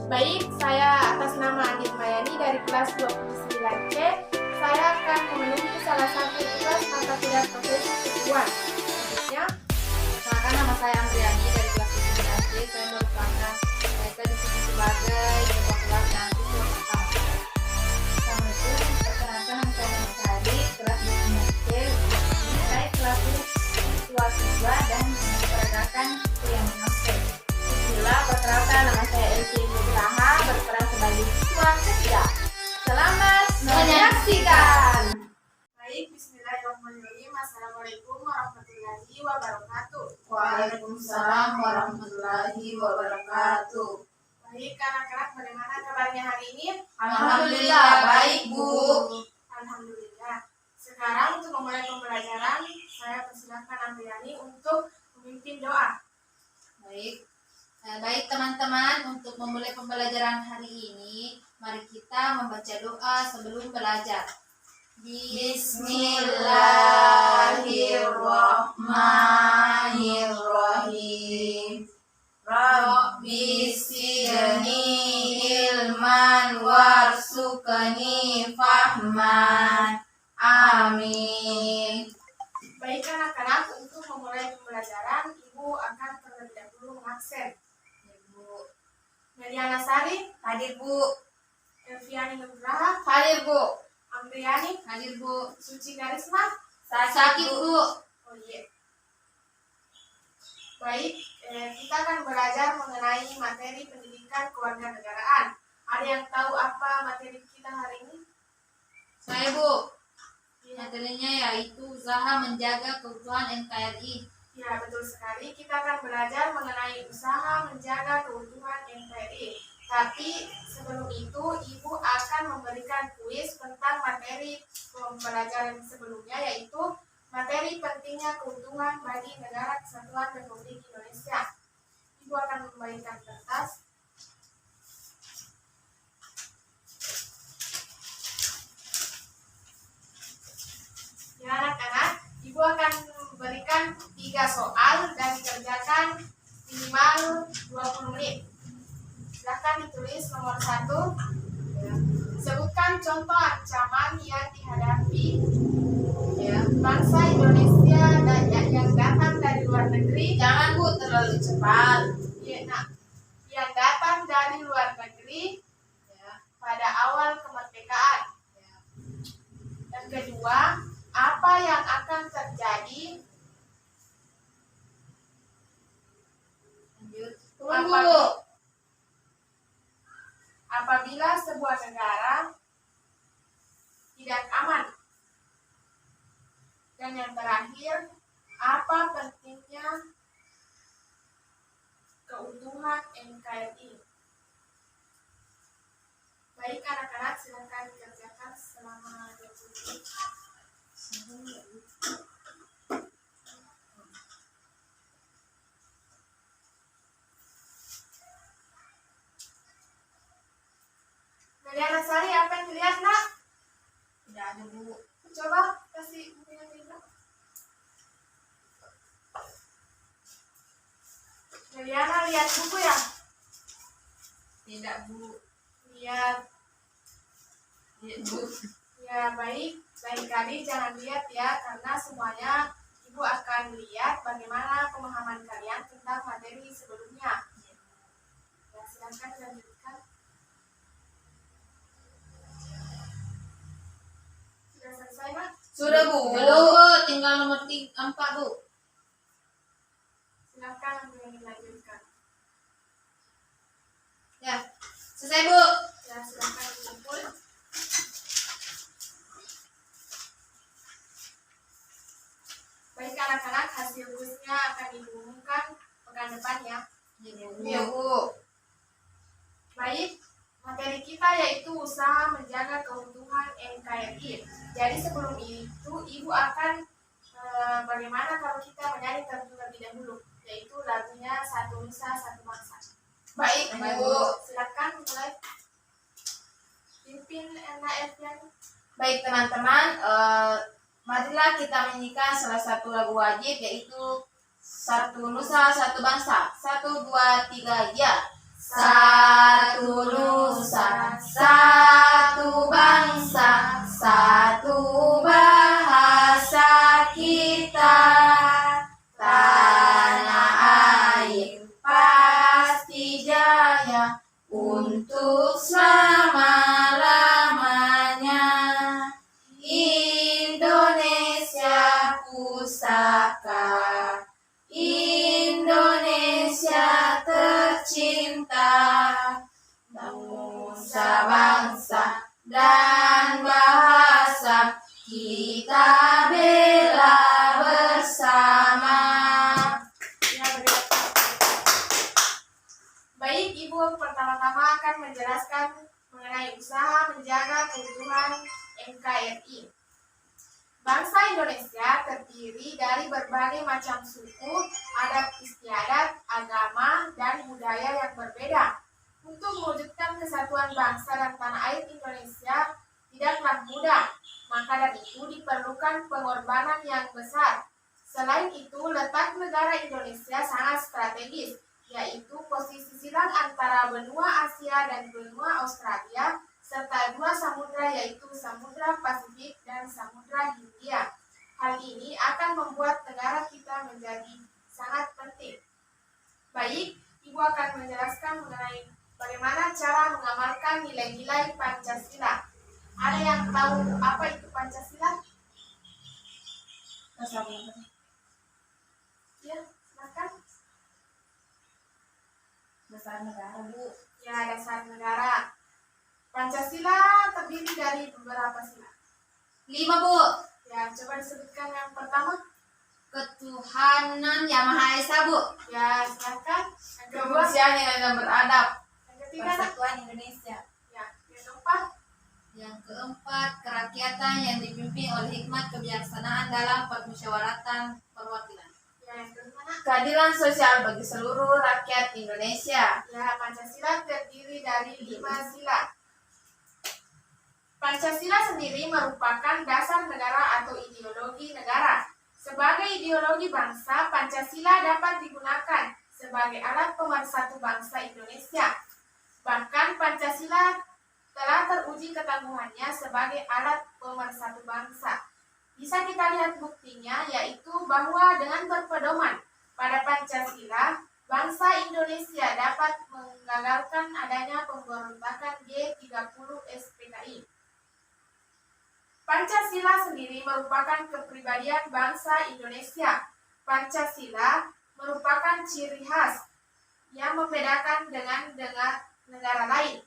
Baik, saya atas nama Andit Mayani dari kelas 29C. Saya akan memenuhi salah satu tugas mata kuliah profesi keguruan. Selanjutnya, perkenalkan nama saya Andriani dari kelas 29C. Saya merupakan di sini sebagai ketua kelas dan siswa pertama. Assalamualaikum, perkenalkan nama saya Nusari, kelas 29C. Ini saya kelas siswa dan memperagakan kuliah mengajar. Bismillah, perkenalkan nama saya Elsie Nugraha, berperan sebagai siswa ketiga. Selamat menyaksikan. Baik, bismillahirrahmanirrahim. Assalamualaikum warahmatullahi wabarakatuh. Waalaikumsalam warahmatullahi wabarakatuh. Baik, anak-anak, bagaimana kabarnya hari ini? Alhamdulillah baik, Bu. Alhamdulillah. Sekarang untuk memulai pembelajaran, saya persilahkan Andriani untuk memimpin doa. Baik teman-teman, untuk memulai pembelajaran hari ini, mari kita membaca doa sebelum belajar. Bismillahirrahmanirrahim. Rabbi zidni ilman warzuqni fahman. Amin. Baik anak-anak, untuk memulai pembelajaran, Ibu akan terlebih dahulu mengabsen. Ibu Meliana Sari, hadir, Bu. Elviani Nugraha, Hadir, Bu. Andriani, Hadir, Bu. Suci Karisma. Sakit, Bu. Oh iya. Baik, kita akan belajar mengenai materi pendidikan kewarganegaraan. Ada yang tahu apa materi kita hari ini? Saya, Bu. Materinya yaitu usaha menjaga keutuhan NKRI. Ya, betul sekali. Kita akan belajar mengenai usaha menjaga keutuhan NKRI. Tapi sebelum itu, Ibu akan memberikan kuis tentang materi pembelajaran sebelumnya, yaitu materi pentingnya keutuhan bagi negara kesatuan Republik Indonesia. Ibu akan membagikan kertas. Ya anak-anak, Ibu akan memberikan 3 soal dan dikerjakan minimal 20 menit. Silahkan ditulis nomor 1. Sebutkan contoh ancaman yang dihadapi bangsa Indonesia dan yang datang dari luar negeri. Jangan, Bu, terlalu cepat. Yang datang dari luar negeri pada awal kemerdekaan. Yang kedua, apa yang akan terjadi apabila sebuah negara tidak aman? Dan yang terakhir, apa pentingnya keutuhan NKRI? Baik anak-anak, silakan dikerjakan selama 20 menit. Meliana Sari, apa yang dilihat, Nak? Tidak ada, Bu. Coba kasih bukunya ke Ibu. Meliana lihat buku ya? Tidak, Bu. Lihat. Bu. Ya, baik. Lain kali jangan lihat ya, karena semuanya Ibu akan lihat bagaimana pemahaman kalian tentang materi sebelumnya. Ya, silakan dilanjutkan. Sudah selesai, Nak? Sudah, Bu. Belum, Bu. Tinggal nomor 4, Bu. Silakan dilanjutkan. Ya, selesai, Bu. Ya, silakan dikumpul. Baik anak-anak, hasil kuisnya akan diumumkan pekan depan ya. Iya, Bu. Baik, materi kita yaitu usaha menjaga keutuhan NKRI. Jadi sebelum itu, Ibu akan bagaimana kalau kita menyanyi terlebih dahulu, yaitu lagunya Satu Nusa Satu Bangsa. Baik, Bu. Silakan mulai. Pimpin NKRI. Baik, teman-teman. Marilah kita menyanyikan salah satu lagu wajib, yaitu Satu Nusa Satu Bangsa. 1, 2, 3, ya. Satu nusa, satu bangsa, satu bahasa kita. Tanah air pasti jaya untuk selama-lamanya. Indonesia pusaka, Indonesia tercinta, bangsa bangsa dan bahasa kita bela bersama. Baik, Ibu pertama-tama akan menjelaskan mengenai usaha menjaga keutuhan NKRI. Bangsa Indonesia terdiri dari berbagai macam suku, adat istiadat, agama, dan budaya yang berbeda. Untuk mewujudkan kesatuan bangsa dan tanah air Indonesia tidaklah mudah, maka dari itu diperlukan pengorbanan yang besar. Selain itu, letak negara Indonesia sangat strategis, yaitu posisi silang antara benua Asia dan benua Australia, serta dua samudra yaitu Samudra Pasifik dan Samudra Hindia. Hal ini akan membuat negara kita menjadi sangat penting. Baik, Ibu akan menjelaskan mengenai bagaimana cara mengamalkan nilai-nilai Pancasila. Ada yang tahu apa itu Pancasila? Ya, silakan. Dasar negara, Bu. Ya, dasar negara. Pancasila terdiri dari beberapa sila. 5, Bu. Ya, coba disebutkan yang pertama. Ketuhanan Yang Maha Esa, Bu. Ya, silakan. Yang kedua. Kemanusiaan yang beradab. Yang ketiga. Persatuan Indonesia. Ya, yang keempat. Yang keempat, kerakyatan yang dipimpin oleh hikmat kebijaksanaan dalam permusyawaratan perwakilan. Ya, yang kelima. Keadilan sosial bagi seluruh rakyat Indonesia. Ya, Pancasila terdiri dari 5 sila. Pancasila sendiri merupakan dasar negara atau ideologi negara. Sebagai ideologi bangsa, Pancasila dapat digunakan sebagai alat pemersatu bangsa Indonesia. Bahkan Pancasila telah teruji ketangguhannya sebagai alat pemersatu bangsa. Bisa kita lihat buktinya, yaitu bahwa dengan berpedoman pada Pancasila, bangsa Indonesia dapat menggagalkan adanya pemberontakan G30 SPKI. Pancasila sendiri merupakan kepribadian bangsa Indonesia. Pancasila merupakan ciri khas yang membedakan dengan negara lain.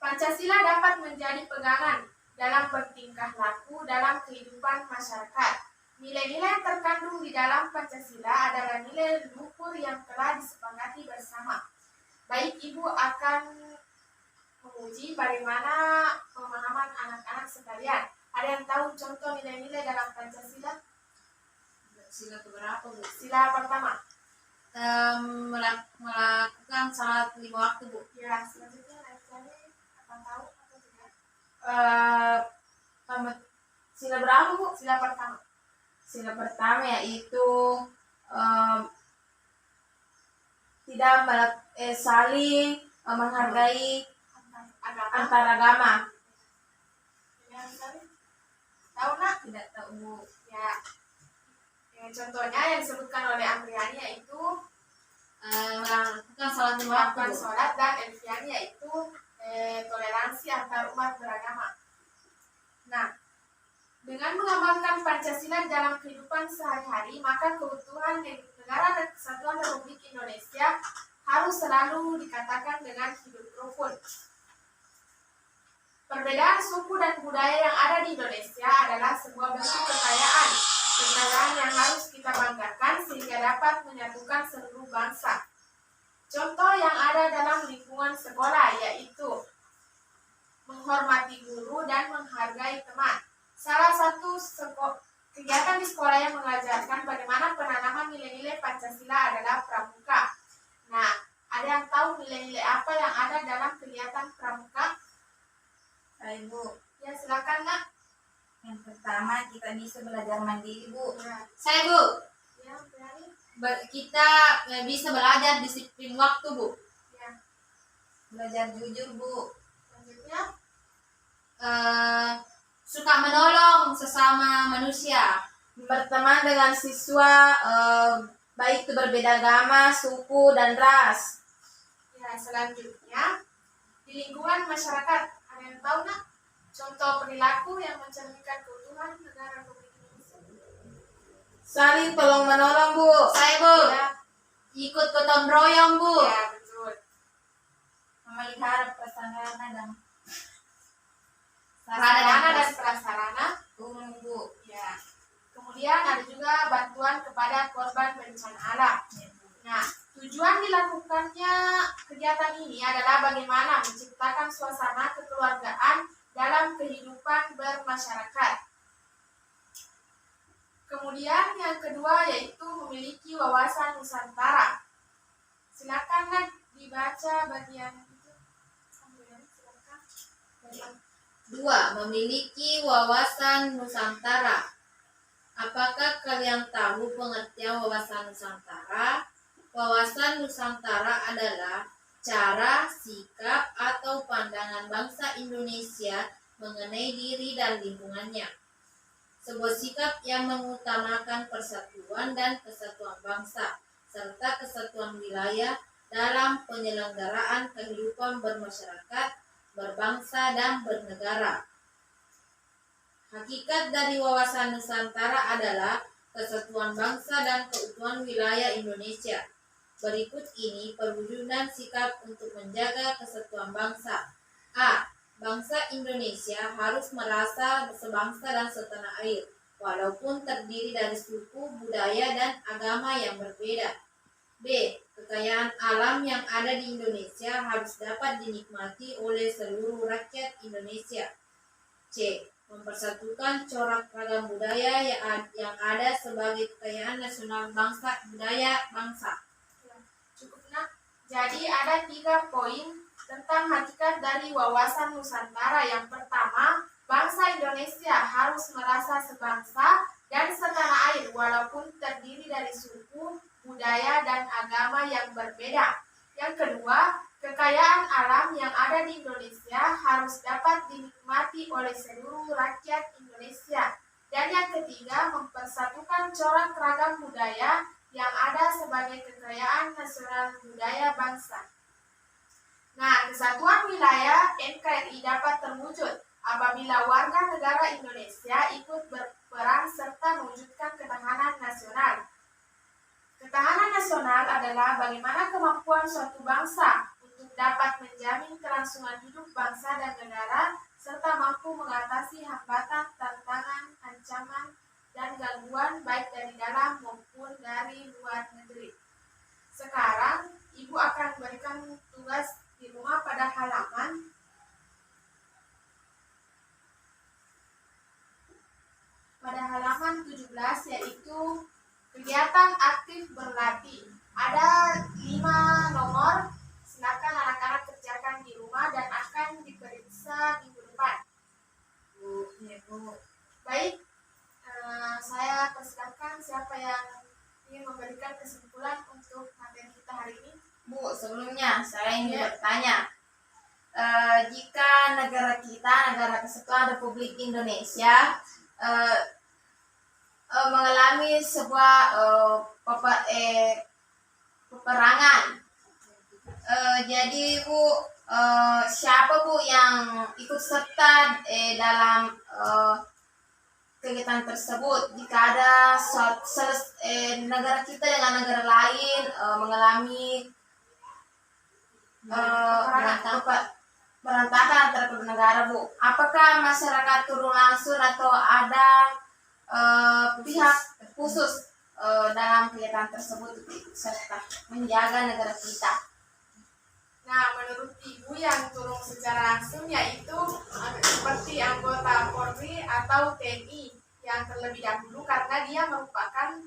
Pancasila dapat menjadi pegangan dalam bertingkah laku dalam kehidupan masyarakat. Nilai-nilai yang terkandung di dalam Pancasila adalah nilai luhur yang telah disepakati bersama. Baik, Ibu akan menguji bagaimana pemahaman anak-anak sekalian. Ada yang tahu contoh nilai-nilai dalam Pancasila? Sila keberapa, Bu? Sila pertama. Melakukan salat 5 waktu, Bu. Ya, selanjutnya anak-anak akan tahu atau tidak? Sila berapa, Bu? Sila pertama. Sila pertama yaitu tidak saling menghargai Agama. antar agama. Tahu nak? Tidak tahu, Bu. Ya. Contohnya yang disebutkan oleh Amriani yaitu Melakukan salat 5 waktu, melakukan Bu. sholat, dan Elviani yaitu toleransi antar umat beragama. Nah, dengan mengamalkan Pancasila dalam kehidupan sehari-hari, maka keutuhan negara dan kesatuan Republik Indonesia harus selalu dikatakan dengan hidup rukun. Perbedaan suku dan budaya yang ada di Indonesia adalah sebuah bentuk kekayaan yang harus kita banggakan sehingga dapat menyatukan seluruh bangsa. Contoh yang ada dalam lingkungan sekolah yaitu menghormati guru dan menghargai teman. Salah satu kegiatan di sekolah yang mengajarkan bagaimana penanaman nilai-nilai Pancasila adalah pramuka. Nah, ada yang tahu nilai-nilai apa yang ada dalam kegiatan pramuka? Ibu, Ya, silakan, Nak. yang pertama kita bisa belajar mandiri, Bu. Ya, Saya, Bu, ya, berani. kita bisa belajar disiplin waktu, Bu. Ya, Belajar jujur, Bu. Selanjutnya, Suka menolong sesama manusia. berteman dengan siswa baik itu berbeda agama, suku, dan ras. Ya, selanjutnya di lingkungan masyarakat, ada yang tahu nak contoh perilaku yang mencerminkan keutuhan negara Republik Indonesia? Saling tolong menolong, Bu. Saya, Bu. Ya, Ikut gotong royong, Bu. ya betul. Memelihara prasarana dan Sarana dan prasarana umum, Bu. ya. Kemudian ada juga bantuan kepada korban bencana alam. Nah, tujuan dilakukannya kegiatan ini adalah bagaimana menciptakan suasana kekeluargaan dalam kehidupan bermasyarakat. Kemudian yang kedua yaitu memiliki wawasan Nusantara. Silakan Nat, dibaca bagian itu. Silakan. 2. Memiliki wawasan Nusantara. Apakah kalian tahu pengertian wawasan Nusantara? Wawasan Nusantara adalah cara, sikap, atau pandangan bangsa Indonesia mengenai diri dan lingkungannya. Sebuah sikap yang mengutamakan persatuan dan kesatuan bangsa, serta kesatuan wilayah dalam penyelenggaraan kehidupan bermasyarakat, berbangsa, dan bernegara. Hakikat dari wawasan Nusantara adalah kesatuan bangsa dan keutuhan wilayah Indonesia. Berikut ini perwujudan sikap untuk menjaga kesatuan bangsa. A. Bangsa Indonesia harus merasa sebangsa dan setanah air, walaupun terdiri dari suku, budaya, dan agama yang berbeda. B. Kekayaan alam yang ada di Indonesia harus dapat dinikmati oleh seluruh rakyat Indonesia. C. Mempersatukan corak ragam budaya yang ada sebagai kekayaan nasional bangsa budaya bangsa. Cukup nak. Jadi ada 3 poin tentang hakikat dari wawasan Nusantara. Yang pertama, bangsa Indonesia harus merasa sebangsa dan setanah air walaupun terdiri dari suku, budaya, dan agama yang berbeda. Yang kedua, kekayaan alam yang ada di Indonesia harus dapat dinikmati oleh seluruh rakyat Indonesia. Dan yang ketiga, mempersatukan corak ragam budaya yang ada sebagai kekayaan nasional budaya bangsa. Nah, kesatuan wilayah NKRI dapat terwujud apabila warga negara Indonesia ikut berperan serta mewujudkan ketahanan nasional. Ketahanan nasional adalah bagaimana kemampuan suatu bangsa untuk dapat menjamin kelangsungan hidup bangsa dan negara serta mampu mengatasi hambatan, tantangan, ancaman, dan gangguan baik dari dalam maupun dari luar negeri. Sekarang, Ibu akan memberikan tugas di rumah pada halaman 17, yaitu kegiatan aktif berlatih. Ada 5 nomor, silakan anak-anak kerjakan di rumah dan akan diperiksa minggu depan. Baik, saya persilakan siapa yang ingin memberikan kesimpulan untuk materi kita hari ini. Bu, sebelumnya saya ingin bertanya, jika negara kita, Negara Kesatuan Republik Indonesia, mengalami sebuah peperangan, jadi Bu, siapa Bu yang ikut serta dalam kegiatan tersebut? Jika ada negara kita dengan negara lain mengalami berantakan antara kedua negara, Bu, apakah masyarakat turun langsung atau ada pihak khusus dalam kegiatan tersebut ikut serta menjaga negara kita? Nah, menurut Ibu yang turun secara langsung yaitu seperti anggota Polri atau TNI yang terlebih dahulu karena dia merupakan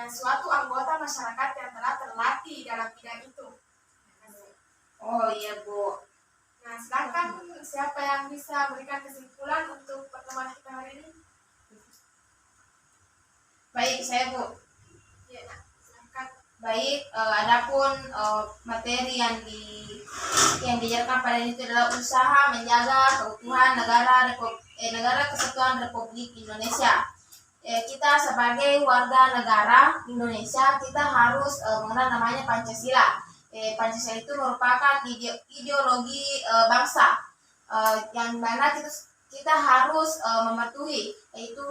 suatu anggota masyarakat yang telah terlatih dalam bidang itu. Oh iya, Bu. Nah, silakan siapa yang bisa berikan kesimpulan untuk pertemuan kita hari ini? Baik, saya Bu. Ya, silakan. Baik, adapun materi yang diajarkan pada ini itu adalah usaha menjaga keutuhan negara Kesatuan Republik Indonesia. Kita sebagai warga negara Indonesia, kita harus mengenal namanya Pancasila. Pancasila itu merupakan ideologi bangsa, yang mana kita harus mematuhi, yaitu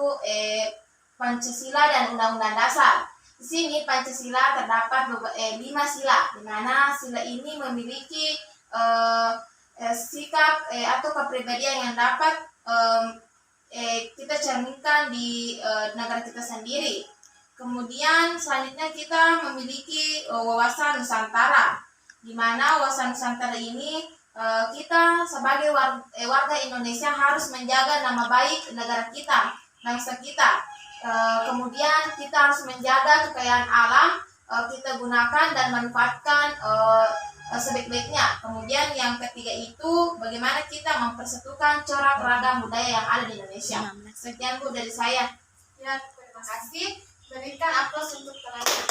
Pancasila dan Undang-Undang Dasar. Di sini Pancasila terdapat 5 sila, di mana sila ini memiliki sikap atau kepribadian yang dapat kita cerminkan di negara kita sendiri. Kemudian selanjutnya kita memiliki wawasan Nusantara, di mana wawasan Nusantara ini kita sebagai warga Indonesia harus menjaga nama baik negara kita, bangsa kita. Kemudian kita harus menjaga kekayaan alam, kita gunakan dan manfaatkan sebaik-baiknya. Kemudian yang ketiga itu bagaimana kita mempersatukan corak ragam budaya yang ada di Indonesia. Sekian Bu dari saya. Ya, terima kasih. Berikan aplaus untuk temannya.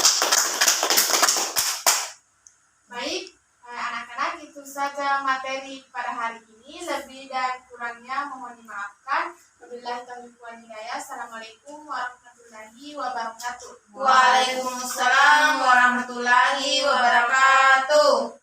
Baik, anak-anak, itu saja materi pada hari ini. Lebih dan kurangnya mohon dimaafkan. Wabillahi taufiq wal hidayah. Assalamualaikum warahmatullahi wabarakatuh. Waalaikumsalam warahmatullahi wabarakatuh.